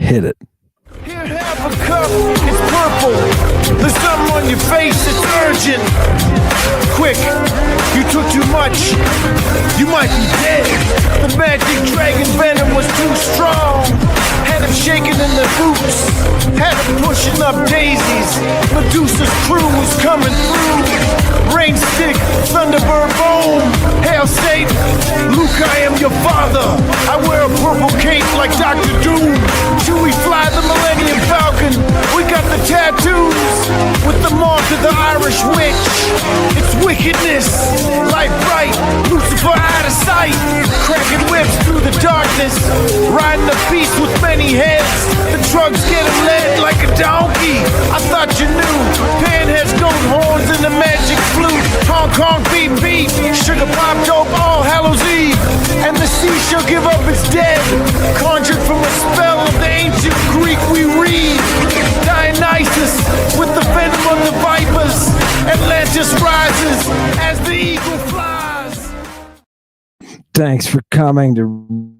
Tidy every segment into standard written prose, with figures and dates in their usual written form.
Hit it. Here, have a cup, it's purple. There's something on your face, it's urgent. Quick, you took too much, you might be dead. The magic dragon venom was too strong. Had him shaking in the boots, had him pushing up daisies. Medusa's crew was coming through. Rain stick, thunderbird bone. Hail Satan, Luke, I am your father. I wear a purple cape like Dr. Doom. Chewie fly the Millennium Falcon. We got the tattoos with the mark of the Irish witch. It's wickedness, light bright, Lucifer out of sight. Cracking whips through the darkness, riding a beast with many heads. The drugs get him led like a donkey. I thought you knew. Pan has goat horns and the magic flute. Hong Kong beat beat, sugar pop dope, all Hallows Eve. And the sea shall give up its dead, conjured from a spell of the ancient Greek we read. Dionysus with the venom of the vipers. Atlantis rises as the eagle flies. Thanks for coming to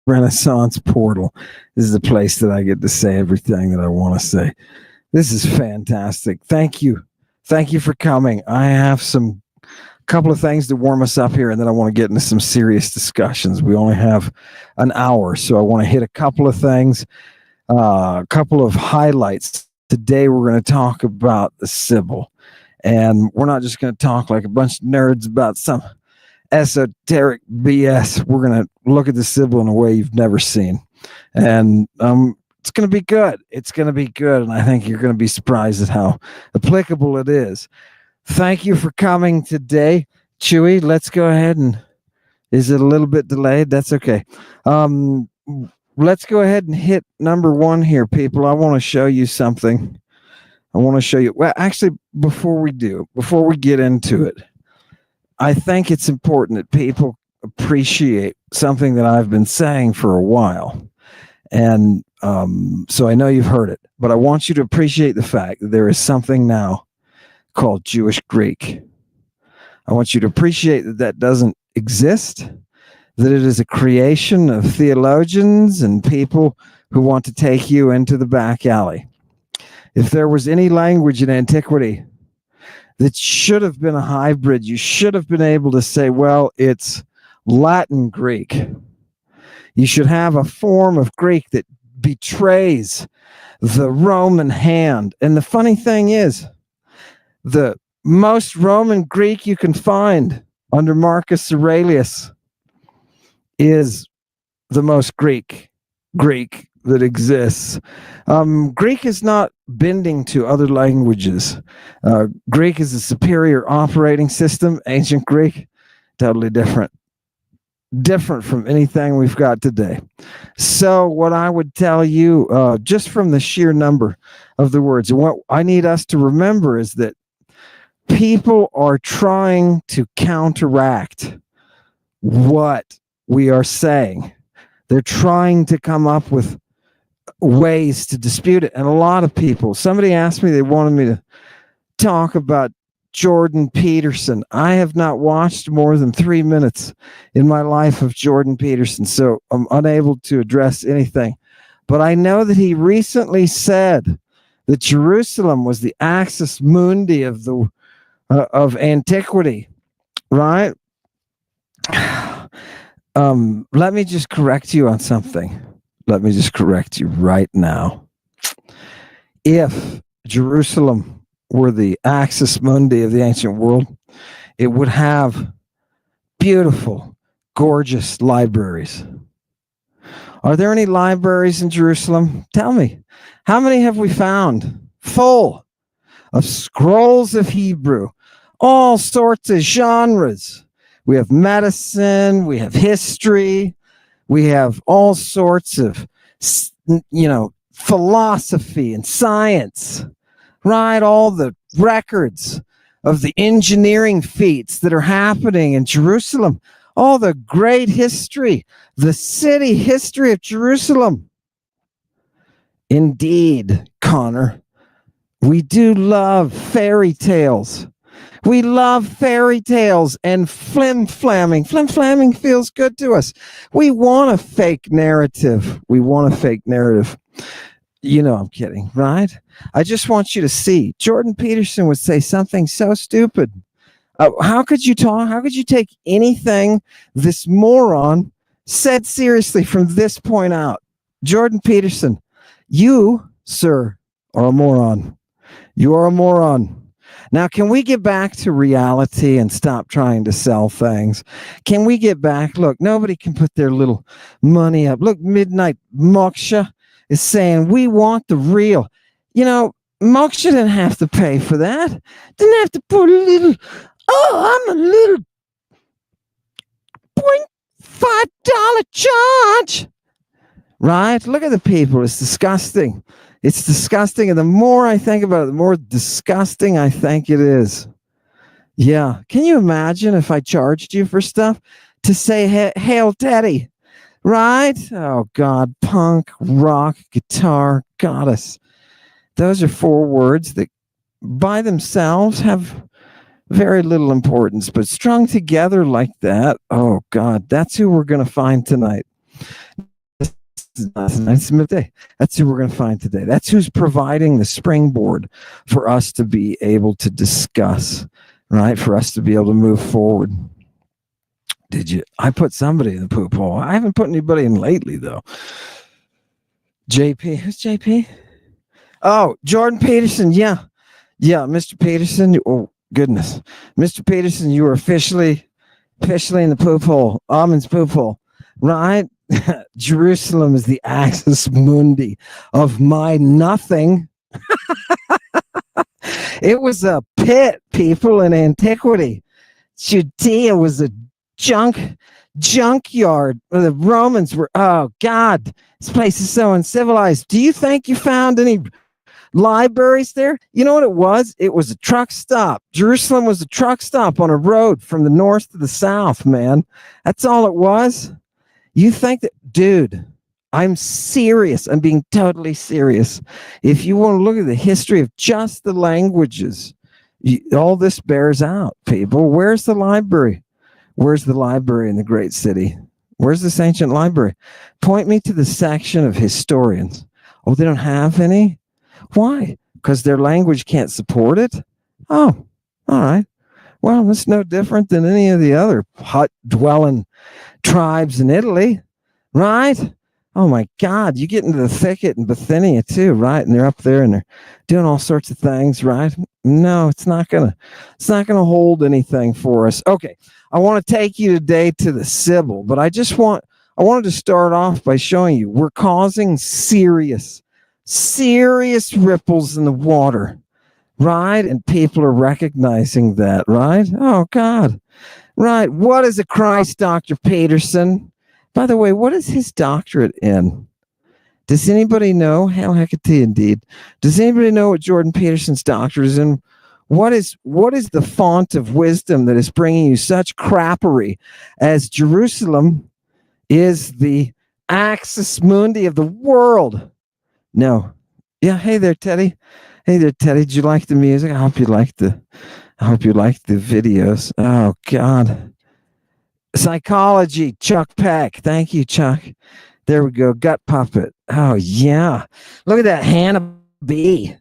Renaissance Portal. This is the place that I get to say everything that I want to say. This is fantastic. Thank you. Thank you for coming. I have couple of things to warm us up here, and then I want to get into some serious discussions. We only have an hour, so I want to hit a couple of things, a couple of highlights. Today we're going to talk about the Sibyl, and we're not just going to talk like a bunch of nerds about some esoteric BS. We're going to look at the Sibyl in a way you've never seen, and it's going to be good. It's going to be good, and I think you're going to be surprised at how applicable it is. Thank you for coming today, Chewy. Let's go ahead and, is it a little bit delayed? That's okay. Let's go ahead and hit number one here, people. I want to show you something. I want to show you, well, actually, before we get into it, I think it's important that people appreciate something that I've been saying for a while. And so I know you've heard it, but I want you to appreciate the fact that there is something now called Jewish Greek. I want you to appreciate that that doesn't exist, that it is a creation of theologians and people who want to take you into the back alley. If there was any language in antiquity that should have been a hybrid, you should have been able to say, well, it's Latin Greek. You should have a form of Greek that betrays the Roman hand. And the funny thing is, the most Roman Greek you can find under Marcus Aurelius is the most Greek that exists. Greek is not bending to other languages. Greek is a superior operating system. Ancient Greek, totally different from anything we've got today. So what I would tell you, just from the sheer number of the words, and what I need us to remember is that people are trying to counteract what we are saying. They're trying to come up with ways to dispute it. And a lot of people, somebody asked me, they wanted me to talk about Jordan Peterson. I have not watched more than 3 minutes in my life of Jordan Peterson, so I'm unable to address anything. But I know that he recently said that Jerusalem was the axis mundi of antiquity, right? Let me just correct you on something. Let me just correct you right now. If Jerusalem were the axis mundi of the ancient world, it would have beautiful, gorgeous libraries. Are there any libraries in Jerusalem? Tell me. How many have we found? Full of scrolls of Hebrew, all sorts of genres. We have medicine, we have history, we have all sorts of, philosophy and science, right? All the records of the engineering feats that are happening in Jerusalem, all the great history, the city history of Jerusalem. Indeed, Connor, we do love fairy tales. We love fairy tales and flim-flamming. Flim-flamming feels good to us. We want a fake narrative. We want a fake narrative. You know I'm kidding, right? I just want you to see. Jordan Peterson would say something so stupid. How could you talk? How could you take anything this moron said seriously from this point out? Jordan Peterson, you, sir, are a moron. You are a moron. Now, can we get back to reality and stop trying to sell things? Can we get back? Look, nobody can put their little money up. Look, Midnight Moksha is saying, we want the real. You know, Moksha didn't have to pay for that. Didn't have to put a little, I'm a little $0.5 charge. Right? Look at the people. It's disgusting. It's disgusting. And the more I think about it, the more disgusting I think it is. Yeah. Can you imagine if I charged you for stuff to say, Hail Teddy? Right? Oh, God. Punk, rock, guitar, goddess. Those are 4 words that by themselves have very little importance, but strung together like that, oh, God, that's who we're going to find tonight. Tonight's midday. That's who we're going to find today. That's who's providing the springboard for us to be able to discuss, right? For us to be able to move forward. Did you? I put somebody in the poop hole. I haven't put anybody in lately, though. JP. Who's JP? Oh, Jordan Peterson. Yeah. Yeah, Mr. Peterson. Oh, goodness. Mr. Peterson, you are officially in the poop hole. Almond's poop hole. Right? Jerusalem is the axis mundi of my nothing. It was a pit, people, in antiquity. Judea was a junkyard. The Romans were, oh God, this place is so uncivilized. Do you think you found any libraries there? You know what it was? It was a truck stop. Jerusalem was a truck stop on a road from the north to the south, man. That's all it was. You think that, dude, I'm serious. I'm being totally serious. If you want to look at the history of just the languages, all this bears out, people. Where's the library? Where's the library in the great city? Where's this ancient library? Point me to the section of historians. Oh, they don't have any? Why? Because their language can't support it? Oh, all right. Well, it's no different than any of the other hut-dwelling tribes in Italy, right? Oh my God, you get into the thicket in Bithynia too, right? And they're up there and they're doing all sorts of things, right? No, it's not gonna hold anything for us. Okay, I want to take you today to the Sibyl, but I wanted to start off by showing you we're causing serious ripples in the water, right? And people are recognizing that, right? Oh God. Right. What is a Christ, Dr. Peterson? By the way, what is his doctorate in? Does anybody know? Hail Hecate, indeed. Does anybody know what Jordan Peterson's doctorate is in? What is the font of wisdom that is bringing you such crappery as Jerusalem is the axis mundi of the world? No. Yeah. Hey there, Teddy. Hey there, Teddy. Did you like the music? I hope you liked the videos. Oh, God. Psychology, Chuck Peck. Thank you, Chuck. There we go. Gut puppet. Oh, yeah. Look at that. Hannah B.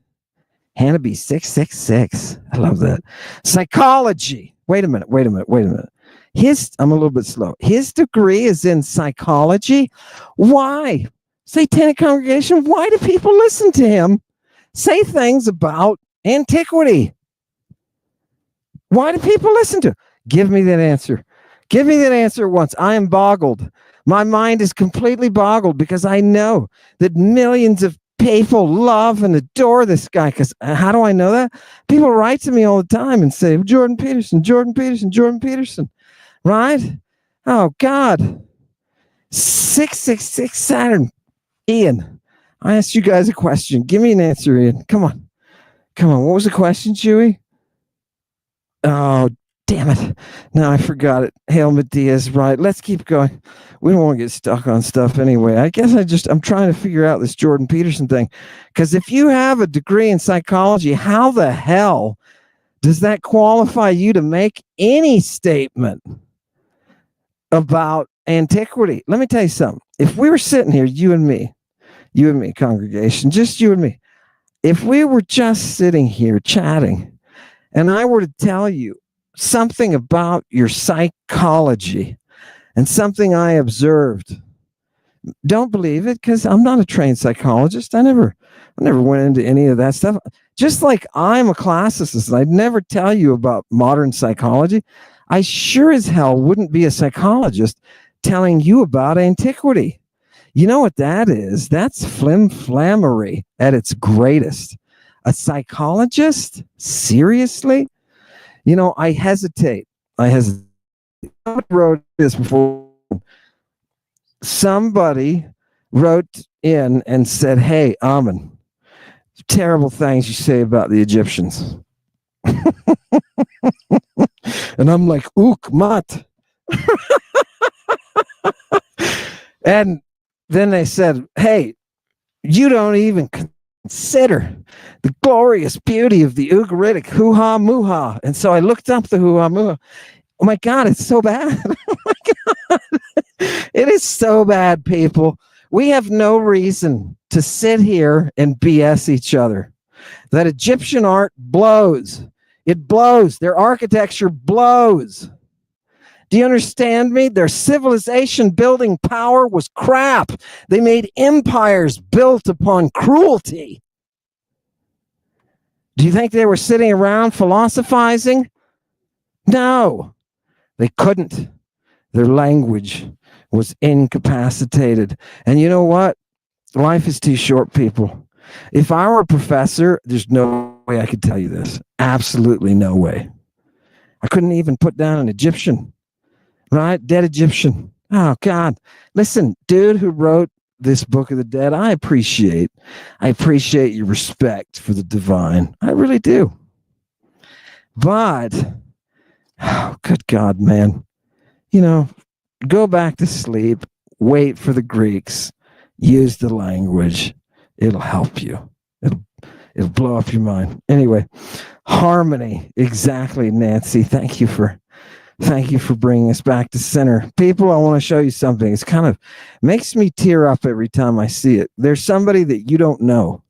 Hannah B. 666. I love that. Psychology. Wait a minute. I'm a little bit slow. His degree is in psychology. Why? Satanic congregation. Why do people listen to him say things about antiquity? Why do people listen to? Give me that answer. Give me that answer once. I am boggled. My mind is completely boggled because I know that millions of people love and adore this guy. Because how do I know that? People write to me all the time and say, Jordan Peterson. Right? Oh, God. 666 Saturn. Ian, I asked you guys a question. Give me an answer, Ian. Come on. What was the question, Chewy? Oh, damn it. Now I forgot it. Hail Medea, right. Let's keep going. We don't want to get stuck on stuff anyway. I guess I'm trying to figure out this Jordan Peterson thing. Because if you have a degree in psychology, how the hell Does that qualify you to make any statement about antiquity? Let me tell you something. If we were sitting here, you and me, congregation, just you and me, if we were just sitting here chatting, and I were to tell you something about your psychology and something I observed, don't believe it, because I'm not a trained psychologist. I never went into any of that stuff. Just like I'm a classicist, I'd never tell you about modern psychology. I sure as hell wouldn't be a psychologist telling you about antiquity. You know what that is? That's flim-flammery at its greatest. A psychologist? Seriously? You know, I hesitate. I wrote this before. Somebody wrote in and said, "Hey, Amen, terrible things you say about the Egyptians." And I'm like, "Ook mat." And then they said, "Hey, you don't even consider the glorious beauty of the Ugaritic hoo-ha moo-ha." And so I looked up the hoo-ha moo-ha. Oh my God, it's so bad. Oh my God. It is so bad, people. We have no reason to sit here and BS each other. That Egyptian art blows. It blows. Their architecture blows. Do you understand me? Their civilization building power was crap. They made empires built upon cruelty. Do you think they were sitting around philosophizing? No, they couldn't. Their language was incapacitated. And you know what? Life is too short, people. If I were a professor, there's no way I could tell you this. Absolutely no way. I couldn't even put down an Egyptian. Right? Dead Egyptian. Oh, God. Listen, dude who wrote this Book of the Dead, I appreciate your respect for the divine. I really do. But, oh, good God, man. You know, go back to sleep. Wait for the Greeks. Use the language. It'll help you. It'll blow up your mind. Anyway, harmony. Exactly, Nancy. Thank you for bringing us back to center. People, I want to show you something. It's kind of makes me tear up every time I see it. There's somebody that you don't know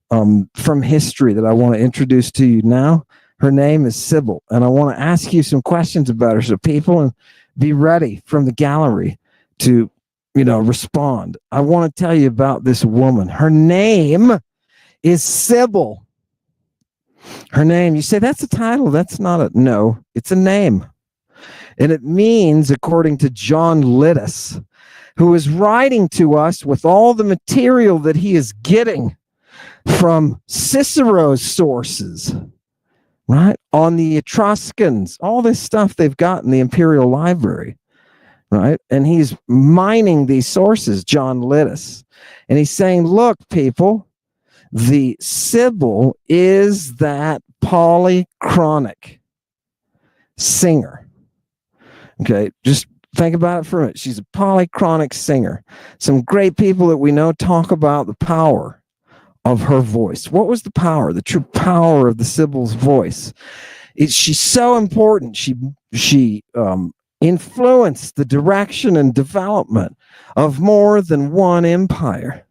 from history that I want to introduce to you now. Her name is Sibyl, and I want to ask you some questions about her. So people, be ready from the gallery to, respond. I want to tell you about this woman. Her name is Sibyl. Her name, you say, that's a title. That's not a, no, it's a name. And it means, according to John Littus, who is writing to us with all the material that he is getting from Cicero's sources, right? On the Etruscans, all this stuff they've got in the Imperial Library, right? And he's mining these sources, John Littus. And he's saying, look, people, the Sibyl is that polychronic singer. Okay, just think about it for a minute. She's a polychronic singer. Some great people that we know talk about the power of her voice. What was the power, the true power of the Sibyl's voice? She's so important. She influenced the direction and development of more than one empire.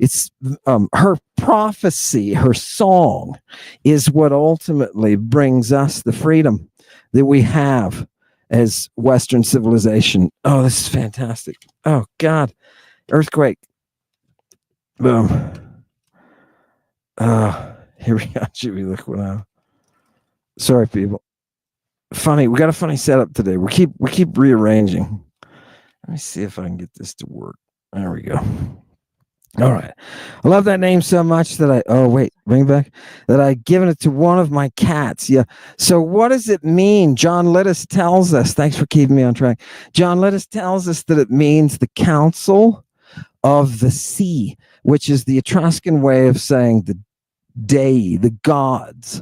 It's her prophecy, her song, is what ultimately brings us the freedom that we have as Western civilization. Oh, this is fantastic. Oh, God. Earthquake. Boom. Here we go. Should we look what I... Sorry, people. Funny. We got a funny setup today. We keep rearranging. Let me see if I can get this to work. There we go. All right. I love that name so much that bring it back, that I've given it to one of my cats. Yeah. So what does it mean? John Littus tells us, thanks for keeping me on track. John Littus tells us that it means the council of the sea, which is the Etruscan way of saying the dei, the gods,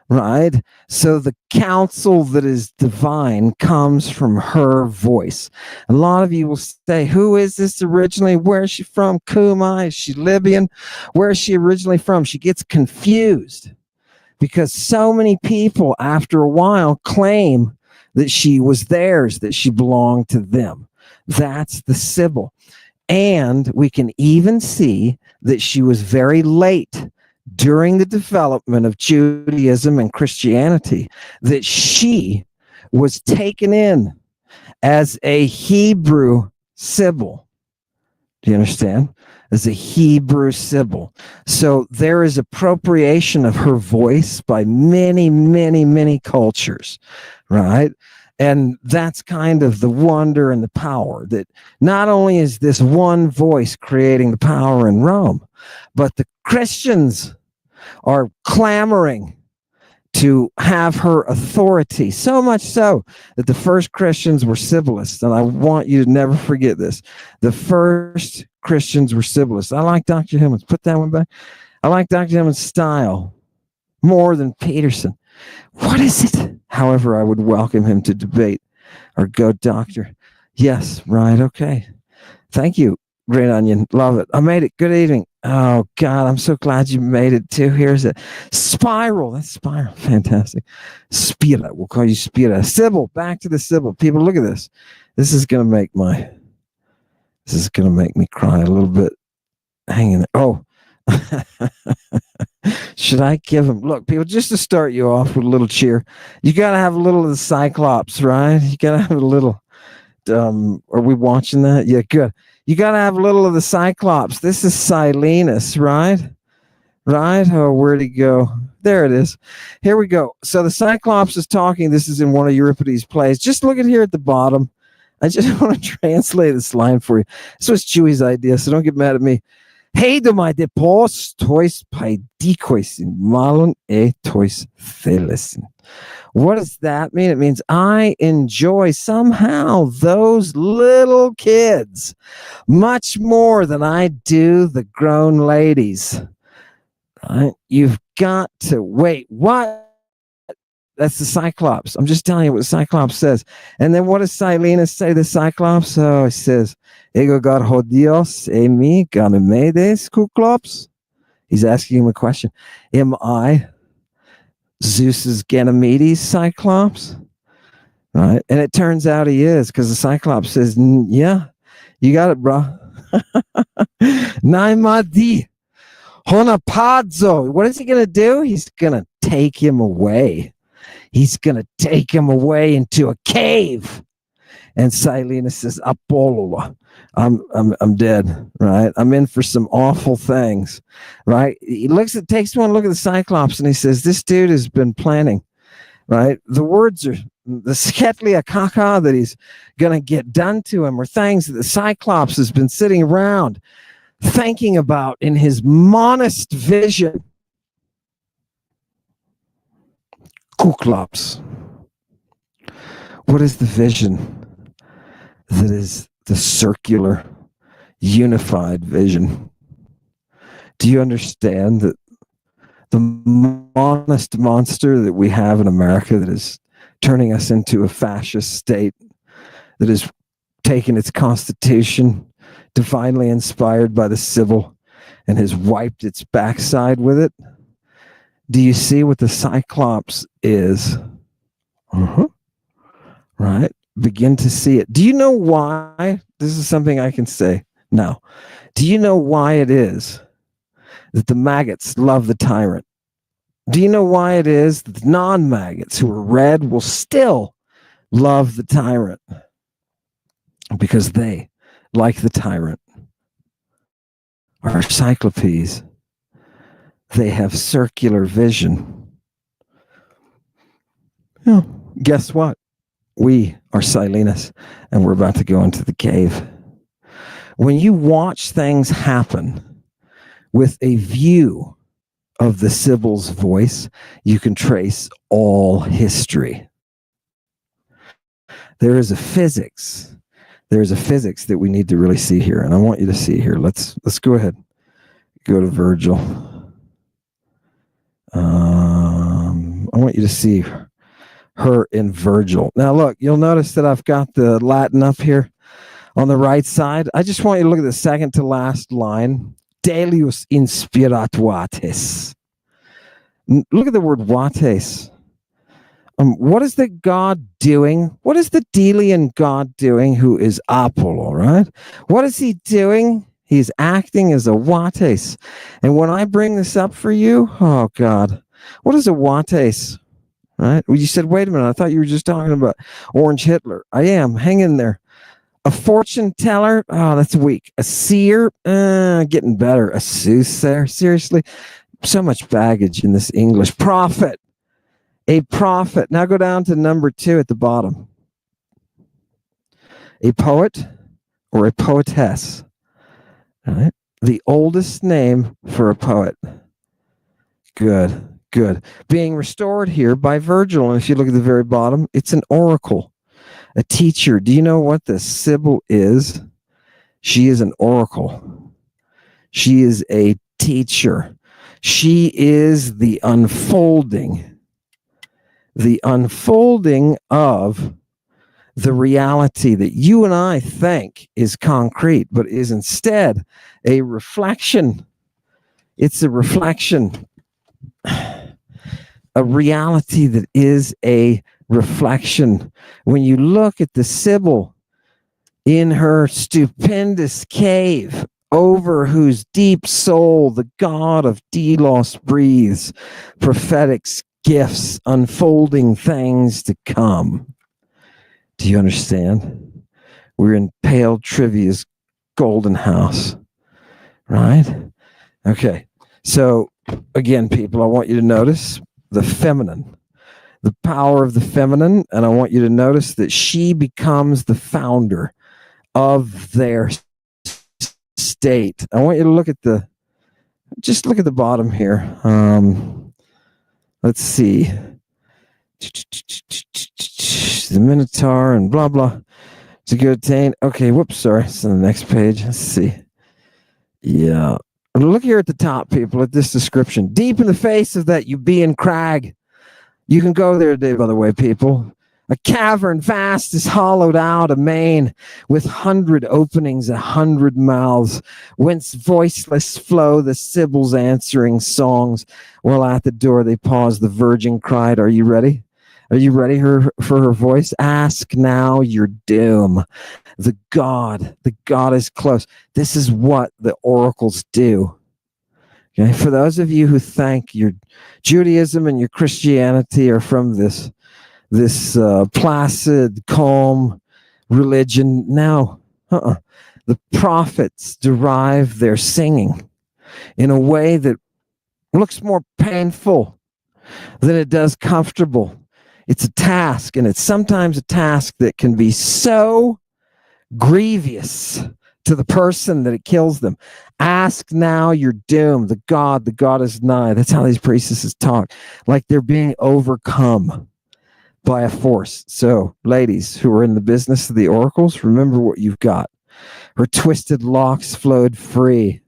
right? So the counsel that is divine comes from her voice. A lot of you will say, who is this originally? Where is she from? Kuma? Is she Libyan? Where is she originally from? She gets confused. because so many people after a while claim that she was theirs, that she belonged to them. That's the Sibyl. And we can even see that she was very late during the development of Judaism and Christianity, that she was taken in as a Hebrew Sibyl. Do you understand? As a Hebrew Sibyl. So there is appropriation of her voice by many, many, many cultures, right? And that's kind of the wonder and the power, that not only is this one voice creating the power in Rome, but the Christians are clamoring to have her authority, so much so that the first Christians were Sibylists. And I want you to never forget this. The first Christians were Sibylists. I like Dr. Hillman's. Put that one back. I like Dr. Hillman's style more than Peterson. What is it? However, I would welcome him to debate or go doctor. Yes, right. Okay. Thank you, Green Onion. Love it. I made it. Good evening. Oh, God, I'm so glad you made it, too. Here's it. Spiral. That's Spiral. Fantastic. Spira. We'll call you Spira. Sibyl. Back to the Sibyl. People, look at this. This is going to make me cry a little bit. Hang in there. Oh. Should I give him? Look, people, just to start you off with a little cheer, you got to have a little of the Cyclops, right? You got to have a little. Are we watching that? Yeah, good. You got to have a little of the Cyclops. This is Silenus, right? Right? Oh, where'd he go? There it is. Here we go. So the Cyclops is talking. This is in one of Euripides' plays. Just look at here at the bottom. I just want to translate this line for you. This was Chewy's idea, so don't get mad at me. Hey, do my depos tois paidikoisin malon e tois thelesin. What does that mean? It means I enjoy somehow those little kids much more than I do the grown ladies. Right? You've got to wait. What? That's the Cyclops. I'm just telling you what the Cyclops says. And then what does Silenus say to the Cyclops? Oh, he says, Ego gar hodios e mi ganymedes Cyclops. He's asking him a question. Am I Zeus's Ganymedes Cyclops? Right? And it turns out he is, because the Cyclops says, yeah, you got it, bro. Naimadi. Honapadzo. What is he going to do? He's going to take him away. He's going to take him away into a cave. And Silenus says, Apollo, I'm dead, right? I'm in for some awful things, right? He takes one look at the Cyclops and he says, this dude has been planning, right? The words are the sketlia kaka that he's going to get done to him are things that the Cyclops has been sitting around thinking about in his monist vision. Cyclops. What is the vision? That is the circular, unified vision. Do you understand that the monist monster that we have in America that is turning us into a fascist state, that is taken its constitution, divinely inspired by the Sibyl, and has wiped its backside with it? Do you see what the Cyclops is? Right? Begin to see it. Do you know why? This is something I can say now. Do you know why it is that the maggots love the tyrant? Do you know why it is that the non-maggots who are red will still love the tyrant? Because they, like the tyrant, are Cyclopes. They have circular vision. Yeah. Guess what? We are Silenus, and we're about to go into the cave. When you watch things happen with a view of the Sibyl's voice, you can trace all history. There is a physics. There's a physics that we need to really see here, and I want you to see here. Let's go ahead. Go to Virgil. I want you to see her in Virgil. Now, look, you'll notice that I've got the Latin up here on the right side. I just want you to look at the second to last line. Delius inspiratuatis. Look at the word wates. What is the God doing? What is the Delian God doing who is Apollo, right? What is he doing? He's acting as a wates. And when I bring this up for you, oh God, what is a wates? Right? Well, you said, wait a minute, I thought you were just talking about Orange Hitler. I am. Hang in there. A fortune teller, oh, that's weak. A seer, getting better. A soothsayer, seriously. So much baggage in this English. Prophet. A prophet. Now go down to number 2 at the bottom. A poet or a poetess. All right. The oldest name for a poet. Good, good. Being restored here by Virgil. And if you look at the very bottom, it's an oracle, a teacher. Do you know what the Sibyl is? She is an oracle. She is a teacher. She is the unfolding of the reality that you and I think is concrete, but is instead a reflection. It's a reflection, a reality that is a reflection. When you look at the Sibyl in her stupendous cave, over whose deep soul the God of Delos breathes prophetic gifts, unfolding things to come. Do you understand? We're in Pale Trivia's golden house, right? Okay. So again, people, I want you to notice the feminine, the power of the feminine, and I want you to notice that she becomes the founder of their state. I want you to look at the bottom here. Let's see. The Minotaur and blah, blah. To go attain. Okay, whoops, sorry. It's on the next page. Let's see. Yeah. Look here at the top, people, at this description. Deep in the face of that Euboean crag. You can go there today, by the way, people. A cavern vast is hollowed out, a main with 100 openings, 100 mouths, whence voiceless flow the Sibyl's answering songs. While at the door they paused, the virgin cried, "Are you ready? Are you ready for her voice? Ask now your doom. The God is close." This is what the oracles do. Okay, for those of you who think your Judaism and your Christianity are from this placid, calm religion. Now, the prophets derive their singing in a way that looks more painful than it does comfortable. It's a task, and it's sometimes a task that can be so grievous to the person that it kills them. Ask now your doom. The God is nigh. That's how these priestesses talk, like they're being overcome by a force. So, ladies who are in the business of the oracles, remember what you've got. Her twisted locks flowed free.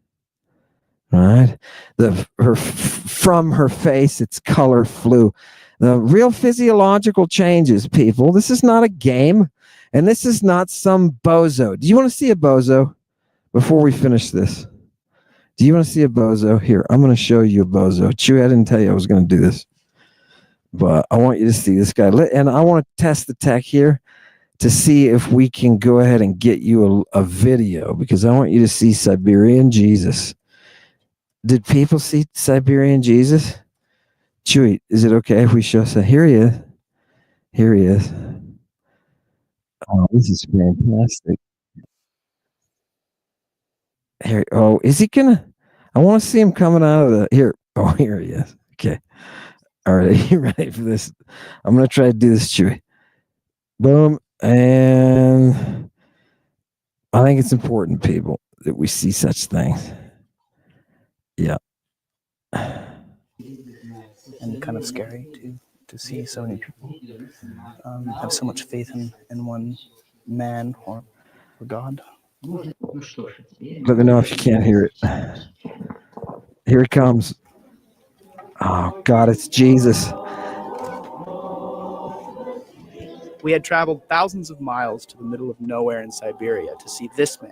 Right? From her face, its color flew. The real physiological changes, people. This is not a game, and this is not some bozo. Do you want to see a bozo before we finish this? Do you want to see a bozo? Here, I'm going to show you a bozo. Chewy, I didn't tell you I was going to do this. But I want you to see this guy. And I want to test the tech here to see if we can go ahead and get you a video, because I want you to see Siberian Jesus. Did people see Siberian Jesus? Chewy, is it okay if we show? So here he is. Here he is. Oh, this is fantastic. Here, oh, is he gonna? I want to see him coming out of the here. Oh, here he is. Okay. All right, are you ready for this? I'm gonna try to do this, Chewy. Boom, and I think it's important, people, that we see such things. Yeah. And kind of scary to see so many people have so much faith in one man or God. Let me know if you can't hear it. Here it comes. Oh, God, it's Jesus. We had traveled thousands of miles to the middle of nowhere in Siberia to see this man,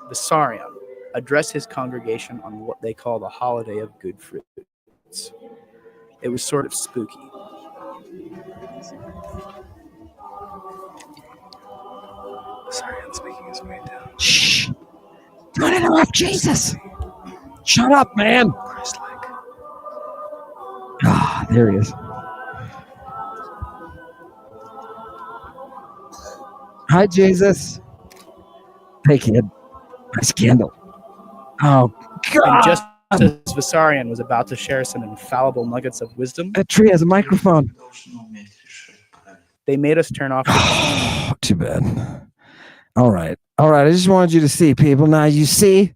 Bessarion, address his congregation on what they call the holiday of good fruits. it was sort of spooky. Sorry, it's making his way down. Shh. Don't interrupt Jesus. Shut up, man. Christ-like. Ah, there he is. Hi, Jesus. Hey, kid. Nice candle. Oh, God. And just as Vissarion was about to share some infallible nuggets of wisdom, That tree has a microphone. they made us turn off the Too bad. All right. I just wanted you to see, people. Now, do you see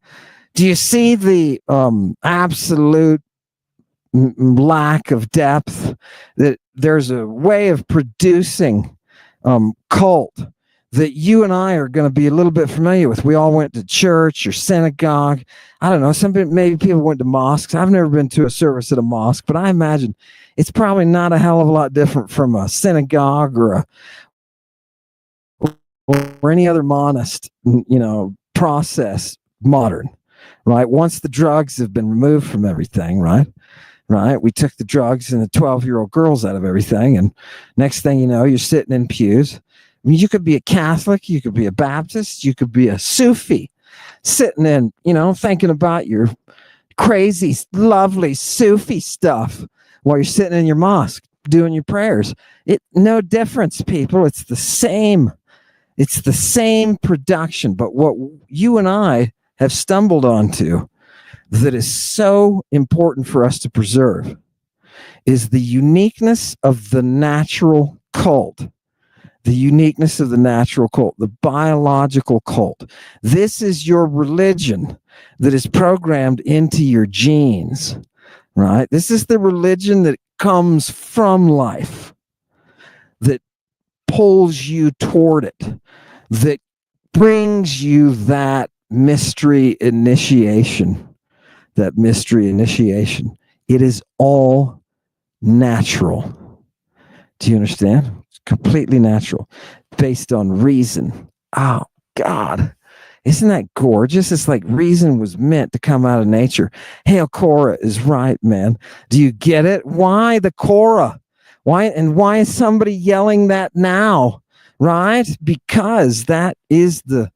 the absolute lack of depth? That there's a way of producing cult that you and I are going to be a little bit familiar with. We all went to church or synagogue. I don't know. Maybe people went to mosques. I've never been to a service at a mosque, but I imagine it's probably not a hell of a lot different from a synagogue or any other monist, process, modern, right? Once the drugs have been removed from everything, right? We took the drugs and the 12-year-old girls out of everything, and next thing you know, you're sitting in pews. I mean, you could be a Catholic, you could be a Baptist, you could be a Sufi, sitting in, thinking about your crazy, lovely Sufi stuff while you're sitting in your mosque doing your prayers. No difference, people. It's the same. It's the same production, but what you and I have stumbled onto that is so important for us to preserve is the uniqueness of the natural cult. The uniqueness of the natural cult, the biological cult. This is your religion that is programmed into your genes, right? This is the religion that comes from life, that pulls you toward it, that brings you that mystery initiation. It is all natural. Do you understand? It's completely natural, based on reason. Oh, God. Isn't that gorgeous? It's like reason was meant to come out of nature. Hail Korah is right, man. Do you get it? Why the Korah? Why is somebody yelling that now? Right? Because that is the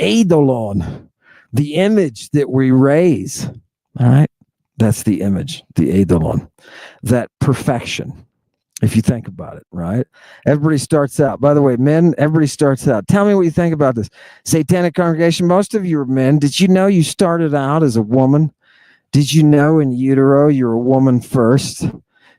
eidolon, the image that we raise. All right? That's the image, the eidolon, that perfection. If you think about it, right? Everybody starts out. By the way, men, everybody starts out. Tell me what you think about this. Satanic congregation, most of you are men. Did you know you started out as a woman? Did you know in utero you're a woman first?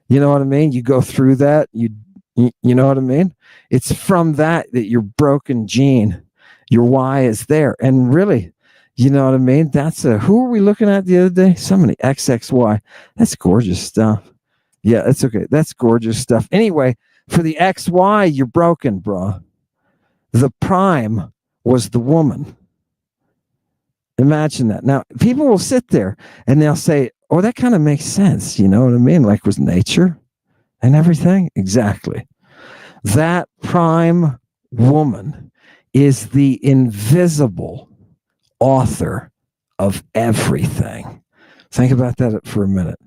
You know what I mean? You go through that. You know what I mean? It's from that your broken gene, your Y is there. And really, you know what I mean? Who were we looking at the other day? Somebody, XXY. That's gorgeous stuff. Yeah, it's okay. That's gorgeous stuff. Anyway, for the XY, you're broken, bro. The prime was the woman. Imagine that. Now, people will sit there and they'll say, oh, that kind of makes sense. You know what I mean? Like with nature and everything. Exactly. That prime woman is the invisible author of everything. Think about that for a minute.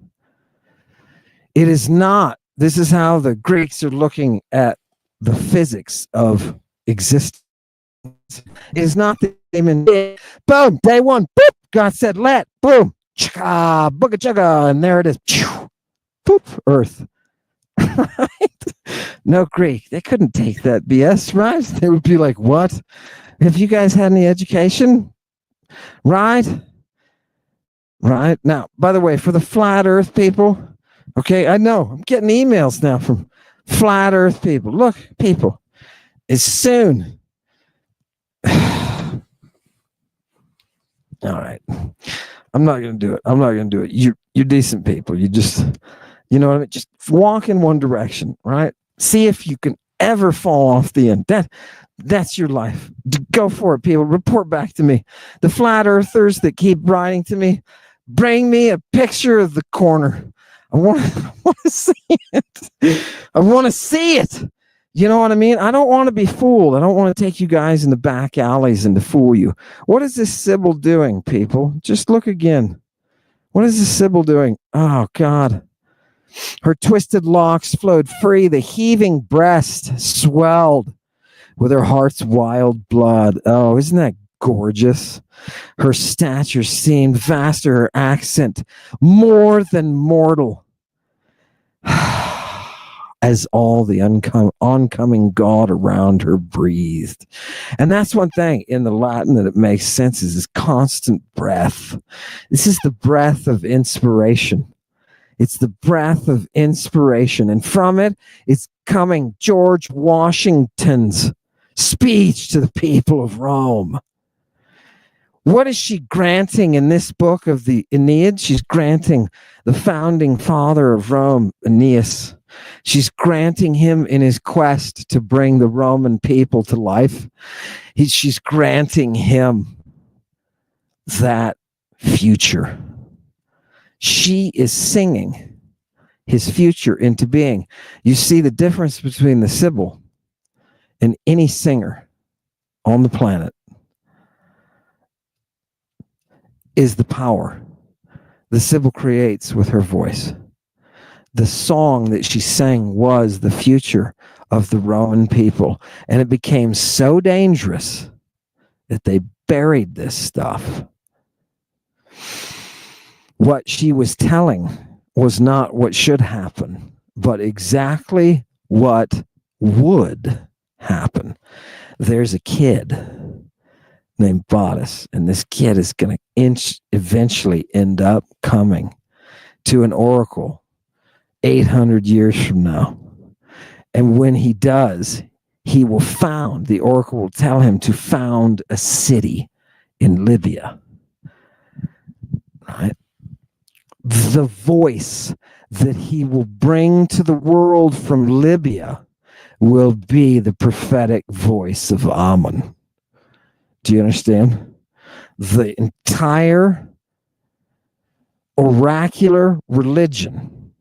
It is not. This is how the Greeks are looking at the physics of existence. It is not the demon. Boom, day one, boop, God said let, boom, chugga, booga chugga, and there it is. Boop, earth. Right? No Greek. They couldn't take that BS, right? They would be like, what? Have you guys had any education? Right? Right? Now, by the way, for the flat earth people, okay, I know. I'm getting emails now from flat earth people. Look, people, as soon. All right. I'm not going to do it. You're decent people. You just, you know what I mean? Just walk in one direction, right? See if you can ever fall off the end. That's your life. Go for it, people. Report back to me. The flat earthers that keep writing to me, bring me a picture of the corner. I want to see it. I want to see it. You know what I mean? I don't want to be fooled. I don't want to take you guys in the back alleys and to fool you. What is this Sibyl doing, people? Just look again. What is the Sibyl doing? Oh, God. Her twisted locks flowed free. The heaving breast swelled with her heart's wild blood. Oh, isn't that gorgeous? Her stature seemed vaster, her accent more than mortal. As all the oncoming God around her breathed. And that's one thing in the Latin that it makes sense is this constant breath. This is the breath of inspiration. It's the breath of inspiration. And from it, it's coming George Washington's speech to the people of Rome. What is she granting in this book of the Aeneid? She's granting the founding father of Rome, Aeneas. She's granting him in his quest to bring the Roman people to life. She's granting him that future. She is singing his future into being. You see the difference between the Sibyl and any singer on the planet is the power the Sibyl creates with her voice. The song that she sang was the future of the Roman people. And it became so dangerous that they buried this stuff. What she was telling was not what should happen, but exactly what would happen. There's a kid named Bottas, and this kid is going to eventually end up coming to an oracle 800 years from now. And when he does, he will found, the oracle will tell him to found a city in Libya. Right? The voice that he will bring to the world from Libya will be the prophetic voice of Ammon. Do you understand? The entire oracular religion,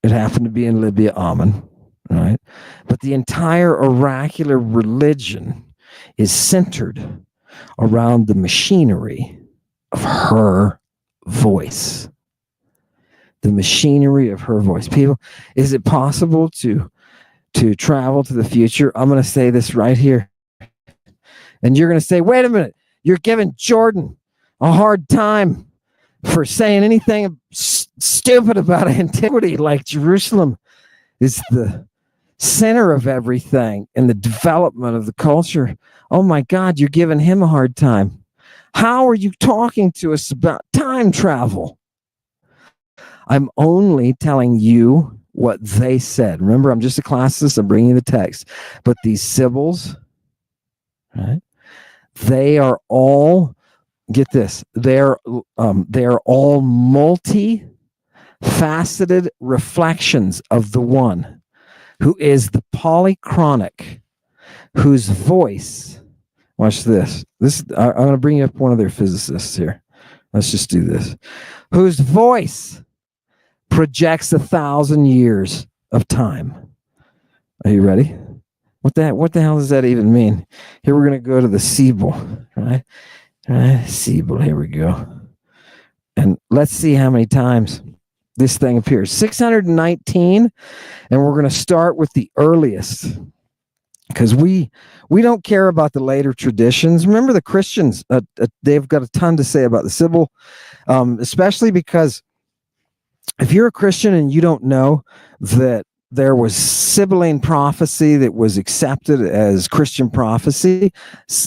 it happened to be in Libya, Ammon, right? But the entire oracular religion is centered around the machinery of her voice. The machinery of her voice. People, is it possible to travel to the future? I'm going to say this right here. And you're going to say, wait a minute, you're giving Jordan a hard time for saying anything stupid about antiquity, like Jerusalem is the center of everything and the development of the culture. Oh my God, you're giving him a hard time. How are you talking to us about time travel? I'm only telling you what they said. Remember, I'm just a classicist. I'm bringing you the text. But these Sibyls, right? They are all, get this, they're all multi-faceted reflections of the one who is the polychronic, whose voice, watch this. I'm going to bring up one of their physicists here. Let's just do this. Whose voice projects 1,000 years of time. Are you ready? What the hell does that even mean? Here we're going to go to the Sibyl, right? Sibyl, here we go. And let's see how many times this thing appears. 619, and we're going to start with the earliest, because we don't care about the later traditions. Remember, the Christians, they've got a ton to say about the Sibyl, especially because if you're a Christian and you don't know that there was Sibylline prophecy that was accepted as Christian prophecy,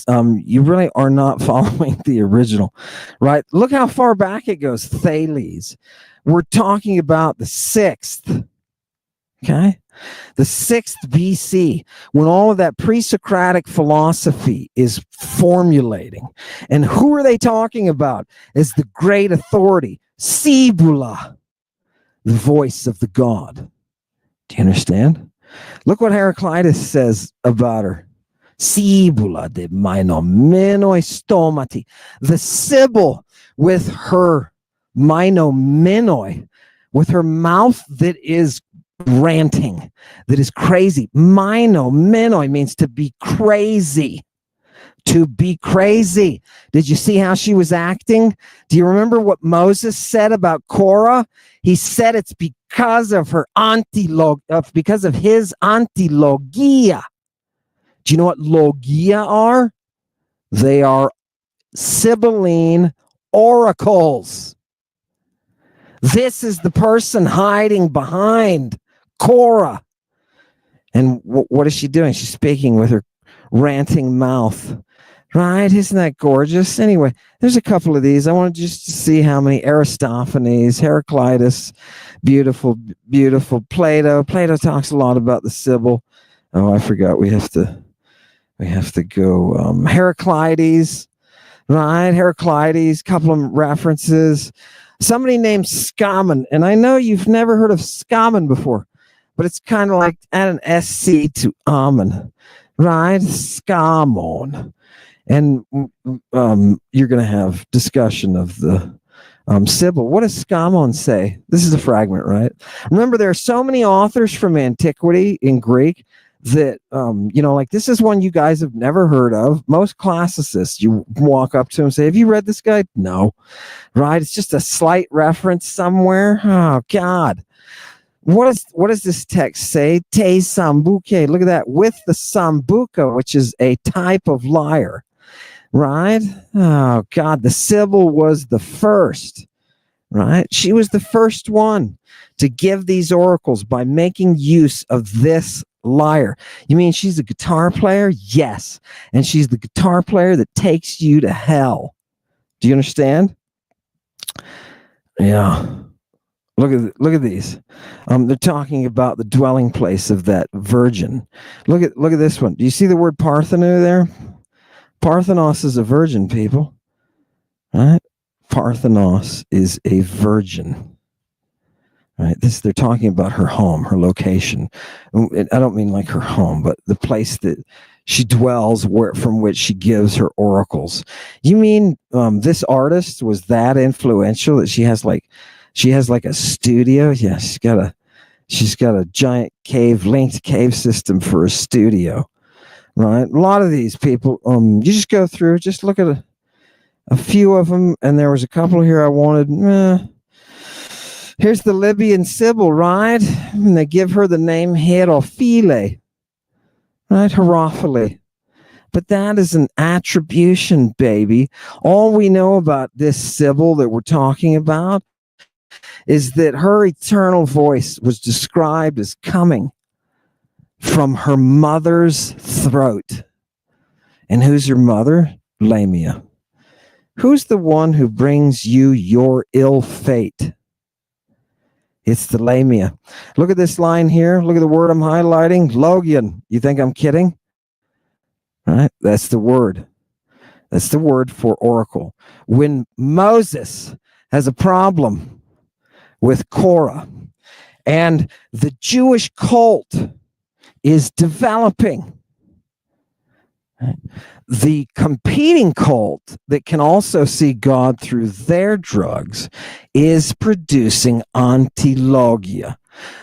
you really are not following the original, right? Look how far back it goes. Thales. We're talking about the 6th, okay? The 6th BC, when all of that pre-Socratic philosophy is formulating. And who are they talking about as the great authority? Sibula, the voice of the god. Do you understand? Look what Heraclitus says about her. Sibula de minomenoi stomati. The Sibyl with her minomenoi, with her mouth that is ranting, that is crazy. Minomenoi means to be crazy, to be crazy. Did you see how she was acting? Do you remember what Moses said about Korah? He said it's because of her because of his antilogia. Do you know what logia are? They are Sibylline oracles. This is the person hiding behind Korah. And what is she doing? She's speaking with her ranting mouth. Right? Isn't that gorgeous? Anyway, there's a couple of these. I want just to see how many. Aristophanes, Heraclitus, beautiful, beautiful. Plato. Plato talks a lot about the Sibyl. Oh, I forgot. We have to go. Heraclides, right? Heraclides, couple of references. Somebody named Scammon, and I know you've never heard of Scammon before, but it's kind of like add an SC to Ammon, right? Scammon. And you're going to have discussion of the Sibyl. What does Scammon say? This is a fragment, right? Remember, there are so many authors from antiquity in Greek that, like this is one you guys have never heard of. Most classicists, you walk up to them and say, have you read this guy? No, right? It's just a slight reference somewhere. Oh, God. What does this text say? Te sambuke. Look at that. With the sambuca, which is a type of lyre. Right? Oh, God. The Sibyl was the first. Right? She was the first one to give these oracles by making use of this lyre. You mean she's a guitar player? Yes. And she's the guitar player that takes you to hell. Do you understand? Yeah. Look at these. They're talking about the dwelling place of that virgin. Look at this one. Do you see the word Partheno there? Parthenos is a virgin, people. Right? Parthenos is a virgin. Right? They're talking about her home, her location. I don't mean like her home, but the place that she dwells, from which she gives her oracles. You mean this artist was that influential that she has like a studio? Yeah, she's got a giant linked cave system for a studio. Right? A lot of these people, you just go through, just look at a few of them, and there was a couple here I wanted. Here's the Libyan Sibyl, right? And they give her the name Herophile, right? Herophile. But that is an attribution, baby. All we know about this Sibyl that we're talking about is that her eternal voice was described as coming from her mother's throat. And who's your mother? Lamia. Who's the one who brings you your ill fate? It's the Lamia. Look at this line here. Look at the word I'm highlighting. Logion. You think I'm kidding? Right? That's the word. That's the word for oracle. When Moses has a problem with Korah and the Jewish cult is developing, the competing cult that can also see God through their drugs is producing antilogia.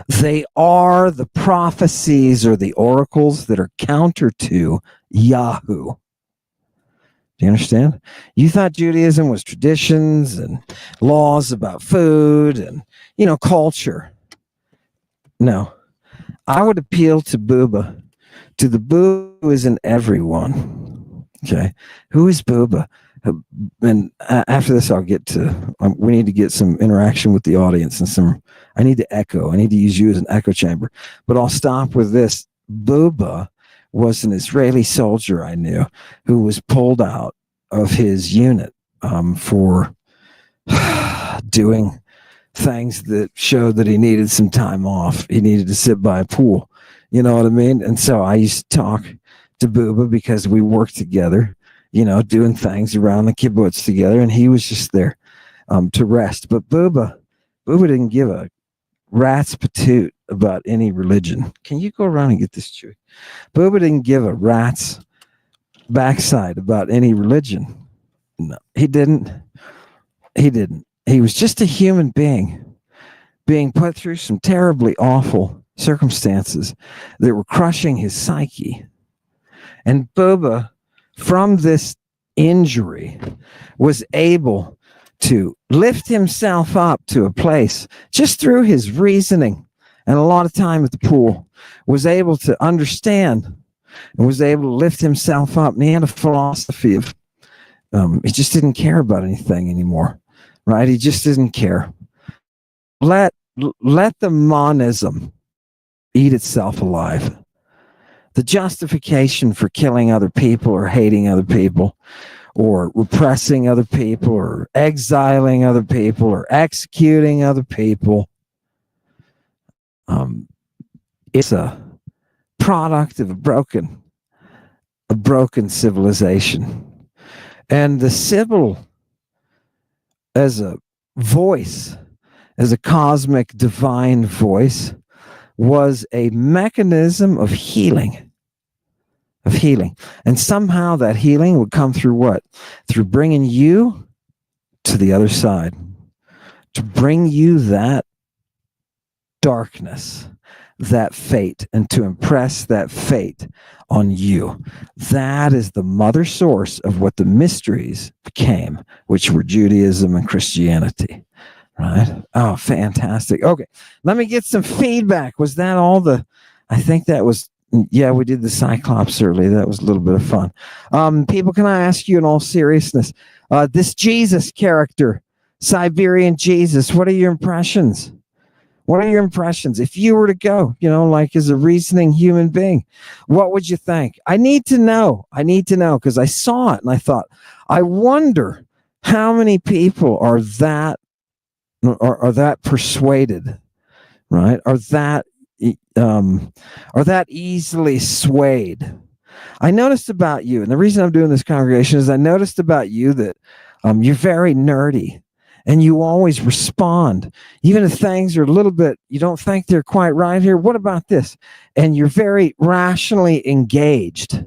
They are the prophecies or the oracles that are counter to Yahoo. Do you understand? You thought Judaism was traditions and laws about food and, culture. No. I would appeal to Booba, to the Boo who is in everyone. Okay. Who is Booba? And after this, I'll get to, we need to get some interaction with the audience and I need to echo. I need to use you as an echo chamber. But I'll stop with this. Booba was an Israeli soldier I knew who was pulled out of his unit for doing things that showed that he needed some time off. He needed to sit by a pool. You know what I mean? And so I used to talk to Booba because we worked together, doing things around the kibbutz together. And he was just there to rest. But Booba didn't give a rat's patoot about any religion. Can you go around and get this Chewy? Booba didn't give a rat's backside about any religion. No, he didn't. He was just a human being being put through some terribly awful circumstances that were crushing his psyche. And Booba from this injury was able to lift himself up to a place just through his reasoning and a lot of time at the pool, was able to understand and was able to lift himself up. And he had a philosophy of, he just didn't care about anything anymore, right? He just didn't care. Let the monism eat itself alive. The justification for killing other people or hating other people or repressing other people or exiling other people or executing other people, it's a product of a broken civilization. And the Sibyl, as a voice, as a cosmic divine voice, was a mechanism of healing. And somehow that healing would come through what? Through bringing you to the other side, to bring you that darkness, that fate, and to impress that fate on you. That is the mother source of what the mysteries became, which were Judaism and Christianity. Right? Oh, fantastic. Okay, let me get some feedback. Was that all the, I think that was, yeah, we did the Cyclops earlier. That was a little bit of fun. People, can I ask you in all seriousness, this Jesus character, Siberian Jesus, what are your impressions? What are your impressions? If you were to go, like as a reasoning human being, what would you think? I need to know because I saw it and I thought, I wonder how many people are that persuaded, right? Are that easily swayed? I noticed about you, and the reason I'm doing this congregation is I noticed about you that you're very nerdy, and you always respond, even if things are a little bit, you don't think they're quite right here. What about this? And you're very rationally engaged.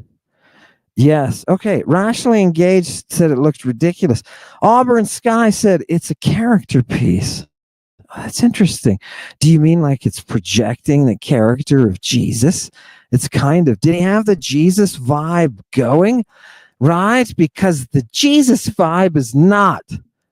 Yes. Okay. Rationally engaged said it looked ridiculous. Auburn Sky said it's a character piece. Oh, that's interesting. Do you mean like it's projecting the character of Jesus? It's kind of, did he have the Jesus vibe going? Right? Because the Jesus vibe is not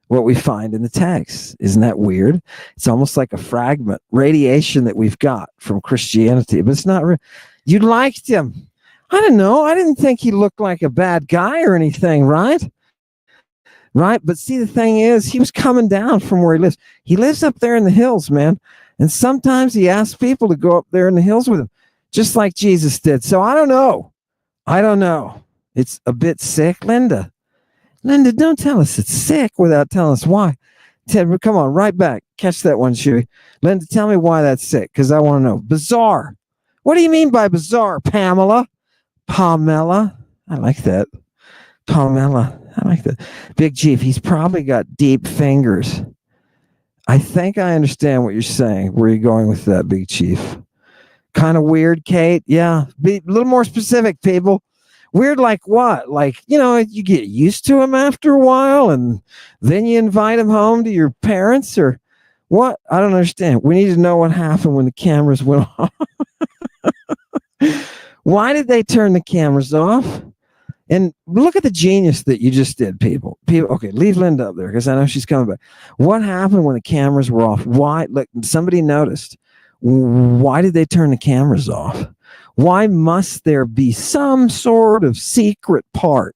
what we find in the text. Isn't that weird? It's almost like a fragment, radiation that we've got from Christianity, but it's not real. You liked him. I don't know. I didn't think he looked like a bad guy or anything, right? Right? But see, the thing is, he was coming down from where he lives. He lives up there in the hills, man. And sometimes he asks people to go up there in the hills with him, just like Jesus did. So I don't know. It's a bit sick. Linda, don't tell us it's sick without telling us why. Ted, come on, right back. Catch that one, Shuey. Linda, tell me why that's sick, because I want to know. Bizarre. What do you mean by bizarre, Pamela? I like that. Pamela. I like that. Big Chief, he's probably got deep fingers. I think I understand what you're saying. Where are you going with that, Big Chief? Kind of weird, Kate. Yeah. Be a little more specific, people. Weird like what? Like, you get used to him after a while and then you invite him home to your parents or what? I don't understand. We need to know what happened when the cameras went off. Why did they turn the cameras off? And look at the genius that you just did, people. Okay, leave Linda up there because I know she's coming back. What happened when the cameras were off? Why? Look, somebody noticed. Why did they turn the cameras off? Why must there be some sort of secret part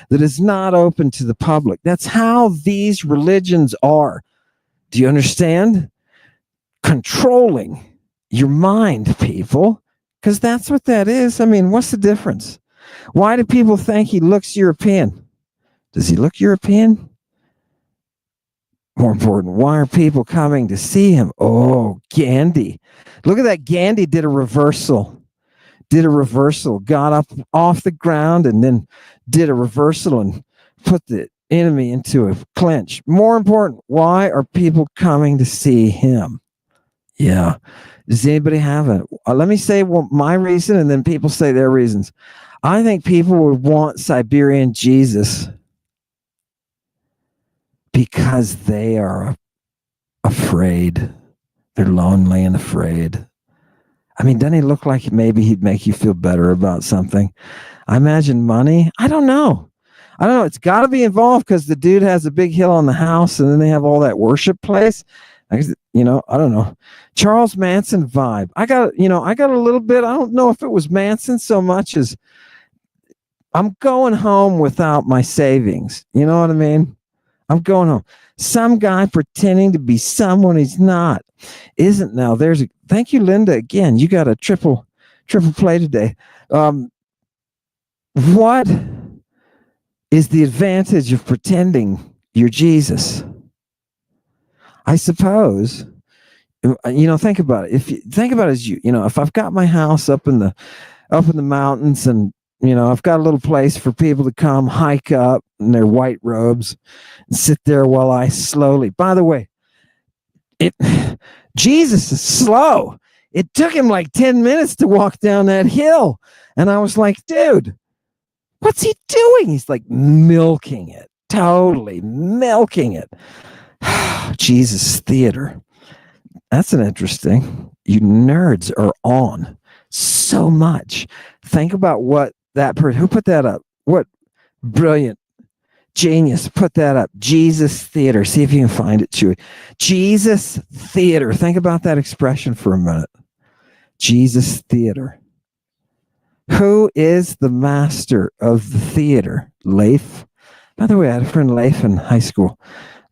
that is not open to the public? That's how these religions are. Do you understand? Controlling your mind, people, because that's what that is. I mean, what's the difference? Why do people think he looks European? Does he look European? More important, why are people coming to see him? Oh, Gandhi. Look at that. Gandhi did a reversal. Got up off the ground and then did a reversal and put the enemy into a clinch. More important, why are people coming to see him? Yeah. Does anybody have it? Let me say my reason and then people say their reasons. I think people would want Siberian Jesus because they are afraid. They're lonely and afraid. I mean, doesn't he look like maybe he'd make you feel better about something? I imagine money. I don't know. It's got to be involved because the dude has a big hill on the house, and then they have all that worship place. I don't know. Charles Manson vibe. I got a little bit. I don't know if it was Manson so much as I'm going home without my savings. You know what I mean? I'm going home. Some guy pretending to be someone he's not. Isn't now. Thank you, Linda. Again, you got a triple play today. What is the advantage of pretending you're Jesus? I suppose, think about it. If you think about it as if I've got my house up in the mountains, and I've got a little place for people to come hike up in their white robes and sit there while I slowly. By the way, Jesus is slow. It took him like 10 minutes to walk down that hill, and I was like, dude, what's he doing? He's like milking it, totally milking it. Jesus theater. That's an interesting. You nerds are on so much. Think about what that person who put that up. What brilliant genius put that up. Jesus theater. See if you can find it, Chewy. Jesus theater. Think about that expression for a minute. Jesus theater. Who is the master of the theater? Leif. By the way, I had a friend Leif in high school.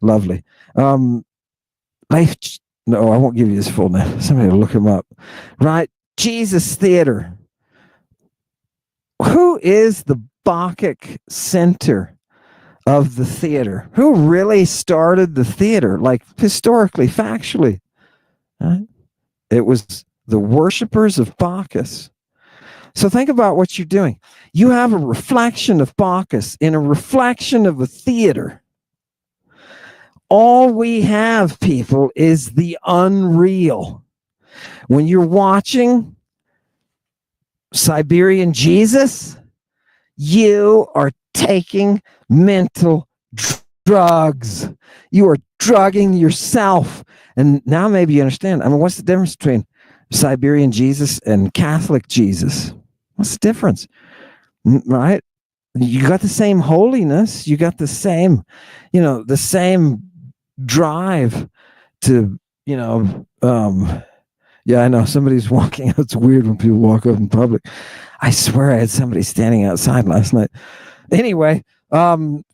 Lovely. Leif. No, I won't give you his full name. Somebody will look him up. Right? Jesus theater. Who is the Bacchic center of the theater? Who really started the theater? Like historically, factually. Right? It was the worshipers of Bacchus. So think about what you're doing. You have a reflection of Bacchus in a reflection of a theater. All we have, people, is the unreal. When you're watching Siberian Jesus, you are taking mental drugs. You are drugging yourself. And now maybe you understand. I mean, what's the difference between Siberian Jesus and Catholic Jesus? What's the difference? Right? You got the same holiness. You got the same, the same drive to, yeah, I know somebody's walking out. It's weird when people walk up in public. I swear I had somebody standing outside last night. Anyway, weird.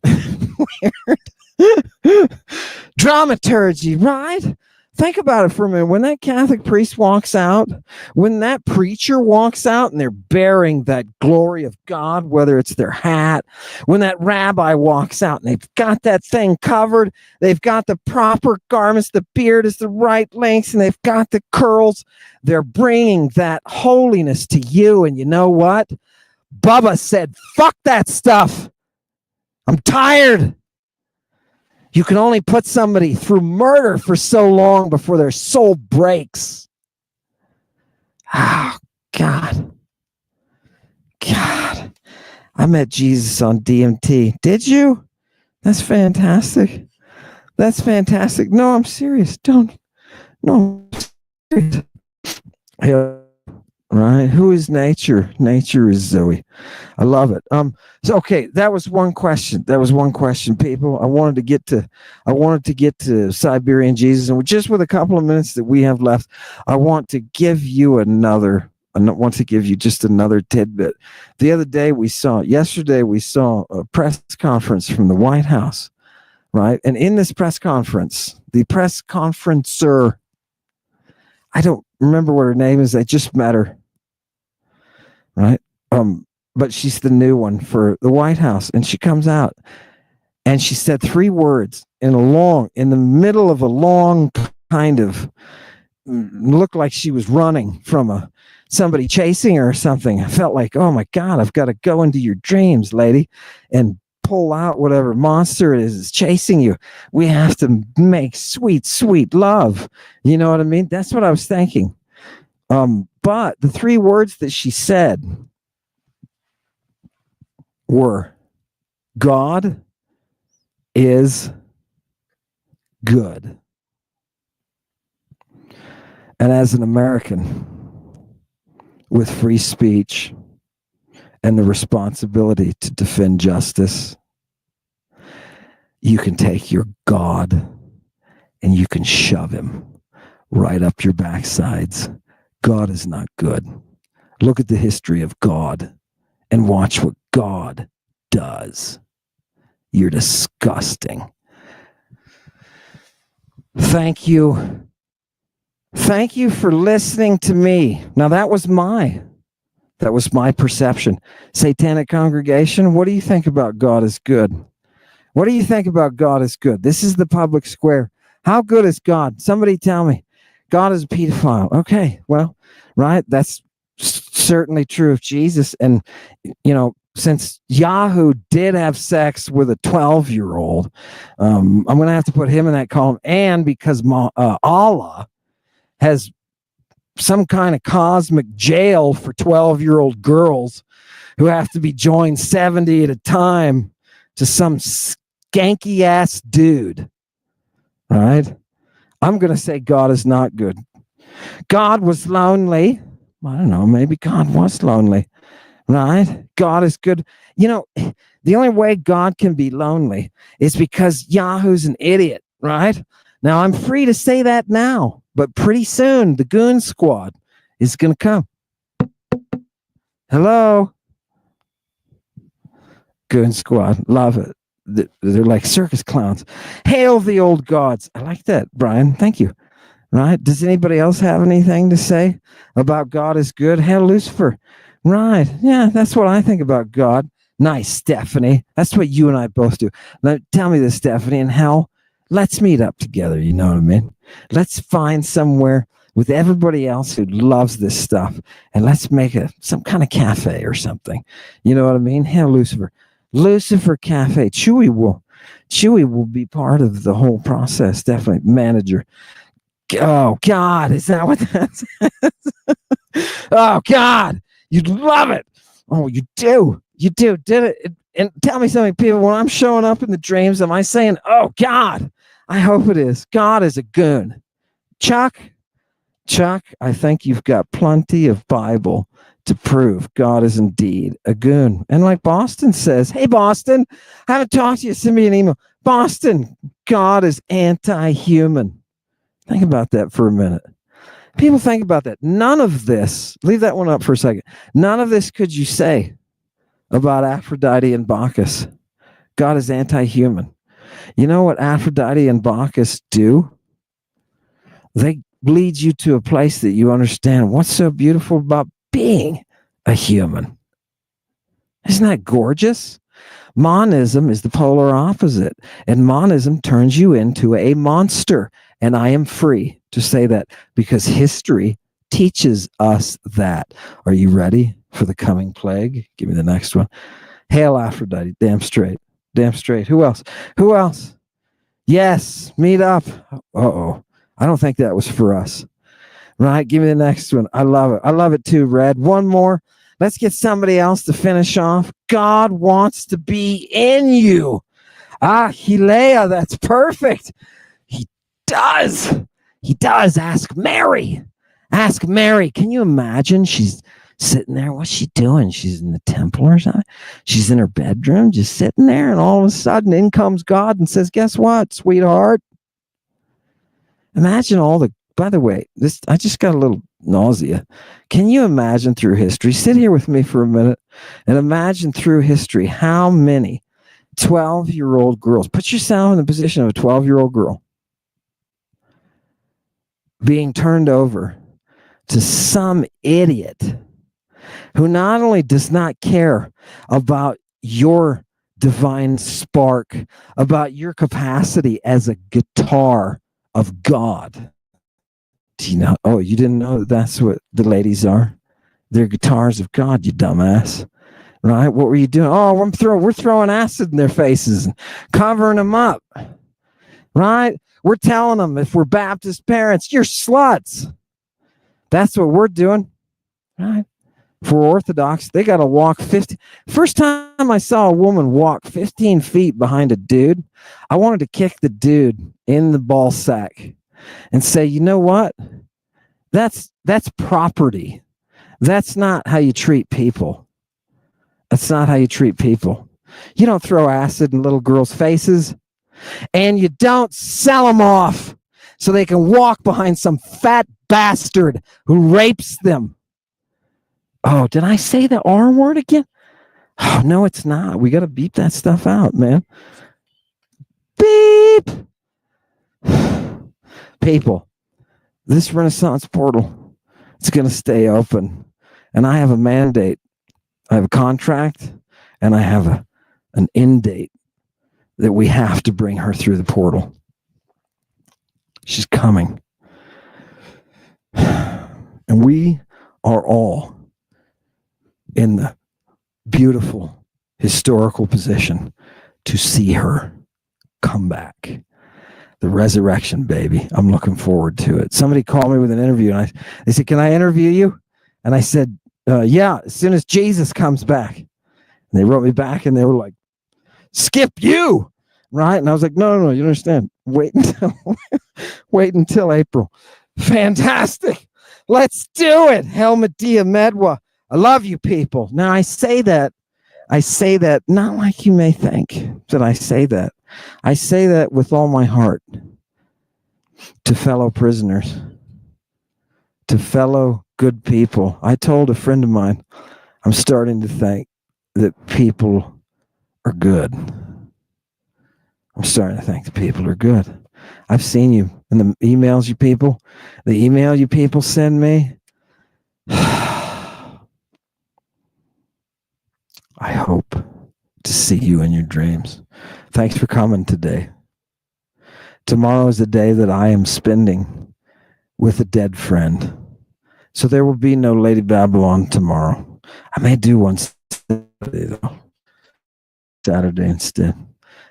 Dramaturgy, right? Think about it for a minute. When that Catholic priest walks out, when that preacher walks out and they're bearing that glory of God, whether it's their hat, when that rabbi walks out and they've got that thing covered, they've got the proper garments, the beard is the right length, and they've got the curls, they're bringing that holiness to you. And you know what? Bubba said, fuck that stuff. I'm tired. You can only put somebody through murder for so long before their soul breaks. Oh, God. God. I met Jesus on DMT. Did you? That's fantastic. That's fantastic. No, I'm serious. Don't. No. I'm serious. Yeah. Right? Who is nature? Nature is Zoe. I love it. So okay, that was one question. People. I wanted to get to Siberian Jesus, and just with a couple of minutes that we have left, I want to give you just another tidbit. Yesterday we saw a press conference from the White House, right? And in this press conference, the press conferencer, I don't remember what her name is. I just met her. Right. But she's the new one for the White House. And she comes out and she said 3 words in the middle of a long kind of looked like she was running from somebody chasing her or something. I felt like, oh my God, I've got to go into your dreams, lady, and pull out whatever monster it is chasing you. We have to make sweet, sweet love. You know what I mean? That's what I was thinking. But the 3 words that she said were, God is good. And as an American, with free speech and the responsibility to defend justice, you can take your God and you can shove him right up your backsides. God is not good. Look at the history of God and watch what God does. You're disgusting. Thank you. Thank you for listening to me. Now that was my perception. Satanic congregation, what do you think about God is good? What do you think about God is good? This is the public square. How good is God? Somebody tell me. God is a pedophile. Okay, well, right? That's certainly true of Jesus. And, you know, since Yahoo did have sex with a 12-year-old, I'm going to have to put him in that column. And because Allah has some kind of cosmic jail for 12-year-old girls who have to be joined 70 at a time to some skanky ass dude, right? I'm going to say God is not good. God was lonely. I don't know, maybe God was lonely, right? God is good. You know, the only way God can be lonely is because Yahoo's an idiot, right? Now, I'm free to say that now, but pretty soon the goon squad is going to come. Hello? Goon squad. Love it. They're like circus clowns. Hail the old gods. I like that, Brian. Thank you. Right? Does anybody else have anything to say about God is good? Hail Lucifer. Right. Yeah, that's what I think about God. Nice, Stephanie. That's what you and I both do. Now, tell me this, Stephanie, and hell, let's meet up together. You know what I mean? Let's find somewhere with everybody else who loves this stuff, and let's make some kind of cafe or something. You know what I mean? Hail Lucifer. Lucifer Cafe. Chewy will be part of the whole process. Definitely manager. Oh God, is that what that says? Oh God, you'd love it. Oh, you do. You do. Did it? And tell me something, people. When I'm showing up in the dreams, am I saying, "Oh God"? I hope it is. God is a goon. Chuck, I think you've got plenty of Bible to prove God is indeed a goon. And like Boston says, hey, Boston, I haven't talked to you. Send me an email. Boston, God is anti-human. Think about that for a minute. People think about that. None of this, leave that one up for a second. None of this could you say about Aphrodite and Bacchus. God is anti-human. You know what Aphrodite and Bacchus do? They lead you to a place that you understand what's so beautiful about being a human. Isn't that gorgeous? Monism is the polar opposite, and monism turns you into a monster. And I am free to say that because history teaches us that. Are you ready for the coming plague? Give me the next one. Hail Aphrodite. Damn straight. Damn straight. Who else? Who else? Yes, meet up. Uh-oh. I don't think that was for us. Right? Give me the next one. I love it. I love it too, Red. One more. Let's get somebody else to finish off. God wants to be in you. Ah, Hilea, that's perfect. He does. He does. Ask Mary. Ask Mary. Can you imagine? She's sitting there. What's she doing? She's in the temple or something. She's in her bedroom, just sitting there, and all of a sudden in comes God and says, guess what, sweetheart? Imagine all the, by the way, this, I just got a little nausea. Can you imagine through history? Sit here with me for a minute and imagine through history how many 12-year-old girls, put yourself in the position of a 12-year-old girl being turned over to some idiot who not only does not care about your divine spark, about your capacity as a guitar of God. Do you know? Oh, you didn't know that's what the ladies are? They're guitars of God, you dumbass. Right? What were you doing? Oh, we're throwing acid in their faces and covering them up. Right? We're telling them, if we're Baptist parents, you're sluts. That's what we're doing. Right? For Orthodox, they got to walk 50. First time I saw a woman walk 15 feet behind a dude, I wanted to kick the dude in the ball sack and say, you know what? That's property. That's not how you treat people. That's not how you treat people. You don't throw acid in little girls' faces, and you don't sell them off so they can walk behind some fat bastard who rapes them. Oh, did I say the R word again? Oh, no, it's not. We got to beep that stuff out, man. Beep. People, this Renaissance portal, it's going to stay open. And I have a mandate. I have a contract, and I have an end date that we have to bring her through the portal. She's coming. And we are all in the beautiful historical position to see her come back. The resurrection, baby. I'm looking forward to it. Somebody called me with an interview, and they said, "Can I interview you?" And I said, "Yeah, as soon as Jesus comes back." And they wrote me back, and they were like, "Skip you," right? And I was like, "No, you don't understand. Wait until April." Fantastic. Let's do it. Helmet Dia Medwa. I love you people. Now I say that not like you may think that I say that. I say that with all my heart to fellow prisoners, to fellow good people. I told a friend of mine, I'm starting to think that people are good. I'm starting to think that people are good. I've seen you in the emails the email you people send me. I hope to see you in your dreams. Thanks for coming today. Tomorrow is the day that I am spending with a dead friend. So there will be no Lady Babylon tomorrow. I may do one Saturday, though. Saturday instead.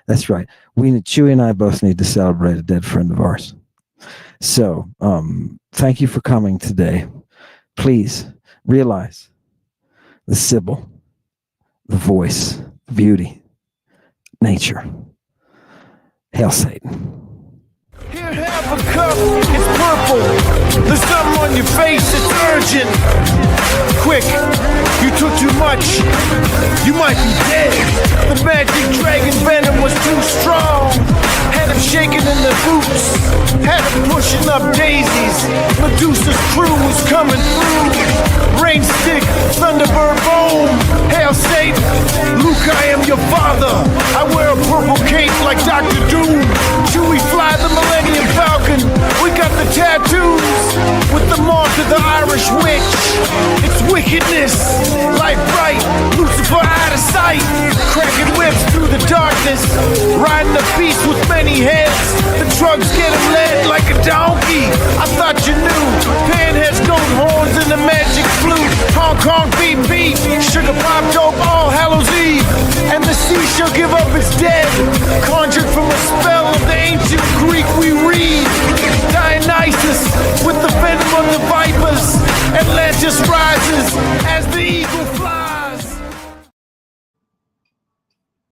That's right. Chewy and I both need to celebrate a dead friend of ours. So thank you for coming today. Please realize the Sibyl, the voice, beauty, nature. Hail Satan. Here, have a cup, it's purple. There's something on your face, it's urgent. Quick, you took too much, you might be dead. The magic dragon venom was too strong. Had him shaking in the boots, had him pushing up daisies. Medusa's crew was coming through. Rain stick, Thunderbird boom. Hail Satan, Luke, I am your father. I wear a purple cape like Dr. Doom. Chewie fly the Millennium Falcon. We got the tattoos with the mark of the Irish witch. It's wickedness, life bright, Lucifer out of sight. Cracking whips through the darkness, riding a beast with many heads. The drugs get him led like a donkey. I thought you knew. Panheads, goat horns, and the magic flute. Hong Kong beat beat, sugar pop dope, all Hallows Eve. And the sea shall give up its dead, conjured from a spell of the ancient Greek we read. Dionysus with the venom of the vipers. Atlantis rises as the eagle flies.